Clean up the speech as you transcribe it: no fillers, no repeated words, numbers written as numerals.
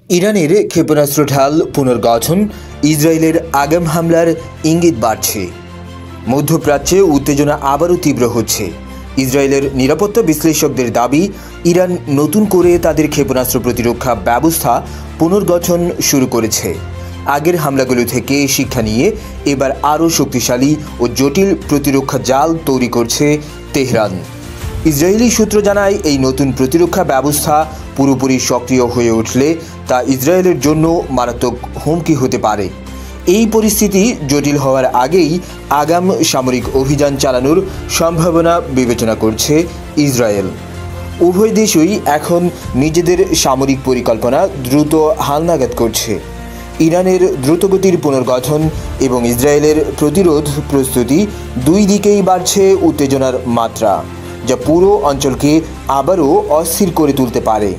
ইরানের ক্ষেপণাস্ত্র ঢাল পুনর্গঠন, ইসরায়েলের আগাম হামলার ইঙ্গিত বাড়ছে। মধ্যপ্রাচ্যে উত্তেজনা আবারও তীব্র হচ্ছে। ইসরায়েলের নিরাপত্তা বিশ্লেষকদের দাবি, ইরান নতুন করে তাদের ক্ষেপণাস্ত্র প্রতিরক্ষা ব্যবস্থা পুনর্গঠন শুরু করেছে। আগের হামলাগুলো থেকে শিক্ষা নিয়ে এবার আরও শক্তিশালী ও জটিল প্রতিরক্ষা জাল তৈরি করছে তেহরান। ইসরায়েলি সূত্র জানায়, এই নতুন প্রতিরক্ষা ব্যবস্থা পুরোপুরি সক্রিয় হয়ে উঠলে তা ইসরায়েলের জন্য মারাত্মক হুমকি হতে পারে। এই পরিস্থিতি জটিল হওয়ার আগেই আগাম সামরিক অভিযান চালানোর সম্ভাবনা বিবেচনা করছে ইসরায়েল। উভয় দেশই এখন নিজেদের সামরিক পরিকল্পনা দ্রুত হালনাগাদ করছে। ইরানের দ্রুতগতির পুনর্গঠন এবং ইসরায়েলের প্রতিরোধ প্রস্তুতি দুই দিকেই বাড়ছে উত্তেজনার মাত্রা, যা পুরো অঞ্চলকে আবারও অস্থির করে তুলতে পারে।